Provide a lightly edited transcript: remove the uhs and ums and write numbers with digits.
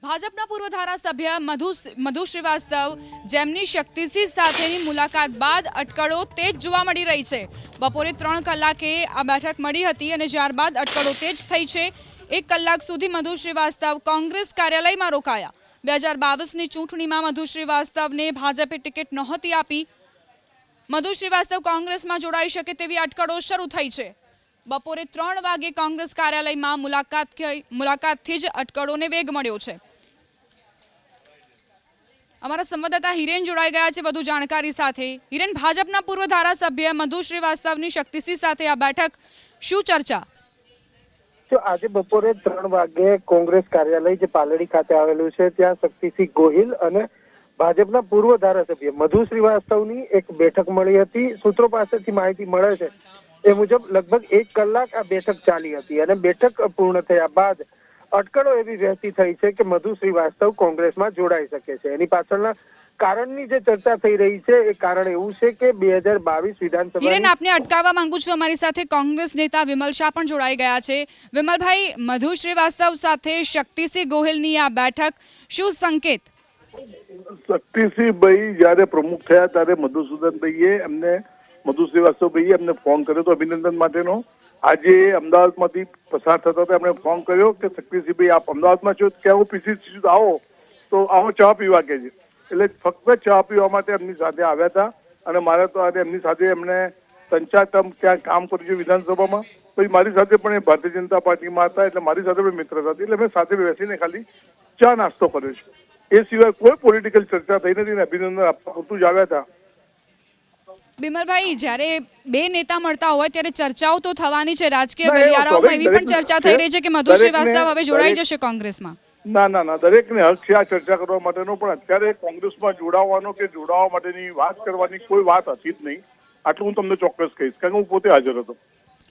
ભાજપના પૂર્વ ધારાસભ્ય મધુ શ્રીવાસ્તવ જેમની શક્તિસિંહ સાથેની મુલાકાત બાદ અટકળો તેજ જોવા મળી રહી છે। બપોરે 3 કલાકે આ બેઠક મળી હતી અને ત્યારબાદ અટકળો તેજ થઈ છે। 1 કલાક સુધી મધુ શ્રીવાસ્તવ કોંગ્રેસ કાર્યાલયમાં રોકાયા। 2022ની ચૂંટણીમાં મધુ શ્રીવાસ્તવને ભાજપે ટિકિટ નહોતી આપી। મધુ શ્રીવાસ્તવ કોંગ્રેસમાં જોડાઈ શકે તેવી અટકળો શરૂ થઈ છે। બપોરે 3 વાગે કોંગ્રેસ કાર્યાલયમાં મુલાકાતથી જ અટકળોને વેગ મળ્યો છે। અમારા સંવાદદાતા હિરેન જોડાઈ ગયા છે વધુ જાણકારી સાથે। હિરેન, ભાજપના પૂર્વ ધારાસભ્ય મધુ શ્રીવાસ્તવની શક્તિસિંહ સાથે આ બેઠક, શું ચર્ચા? તો આજે બપોરે 3 વાગે કોંગ્રેસ કાર્યાલય જે પાલડી ખાતે આવેલું છે ત્યાં શક્તિસિંહ ગોહિલ અને ભાજપના પૂર્વ ધારાસભ્ય મધુ શ્રીવાસ્તવની એક બેઠક મળી હતી। સૂત્રો પાસેથી માહિતી મળે છે એ મુજબ લગભગ 1 કલાક આ બેઠક ચાલી હતી અને બેઠક પૂર્ણ થયા બાદ અટકળો એવી વહેતી થઈ છે કે મધુ શ્રીવાસ્તવ કોંગ્રેસમાં જોડાઈ શકે છે। એની પાછળના કારણની જે ચર્ચા થઈ રહી છે એ કારણ એવું છે કે 2022 વિધાનસભા હિરેન, આપને અટકાવવા માંગુ છું। અમારી સાથે કોંગ્રેસ નેતા વિમલ શાહ પણ જોડાઈ ગયા છે। વિમલભાઈ, મધુ શ્રીવાસ્તવ સાથે શક્તિસિંહ ગોહિલની આ બેઠક, શું સંકેત? શક્તિસિંહભાઈ જયારે પ્રમુખ થયા ત્યારે મધુ શ્રીવાસ્તવભાઈએ એમને ફોન કર્યો હતો અભિનંદન માટેનો। આજે અમદાવાદમાંથી પસાર થતા હતા એમણે ફોન કર્યો કે શક્તિસિંહભાઈ આપ અમદાવાદમાં છો કે હું પીસીસી આવો તો આવો ચા પીવા કે છે। એટલે ફક્ત ચા પીવા માટે એમની સાથે આવ્યા હતા અને મારે તો આજે એમની સાથે એમને 3-4 ટર્મ ત્યાં કામ કર્યું છે વિધાનસભામાં। પછી મારી સાથે પણ એ ભારતીય જનતા પાર્ટીમાં હતા એટલે મારી સાથે પણ મિત્રતા હતી એટલે મેં સાથે બેસીને ખાલી ચા નાસ્તો કર્યો છે। એ સિવાય કોઈ પોલિટિકલ ચર્ચા થઈ નથી ને અભિનંદન આપવા પૂરતું જ આવ્યા હતા। બિમલભાઈ, જ્યારે બે નેતા મળતા હોય ત્યારે ચર્ચાઓ તો થવાની છે। રાજકીય ગલિયારાઓમાં એવી પણ ચર્ચા થઈ રહી છે કે મધુ શ્રીવાસ્તવ હવે જોડાઈ જશે કોંગ્રેસમાં। ના, દરેકને હક છે આ ચર્ચા કરવા માટેનો, પણ અત્યારે કોંગ્રેસમાં જોડાવાનો કે જોડાવા માટેની વાત કરવાની કોઈ વાત હતી જ નહીં। આટલું હું તમને ચોક્કસ કહીશ કારણ કે હું પોતે હાજર હતો।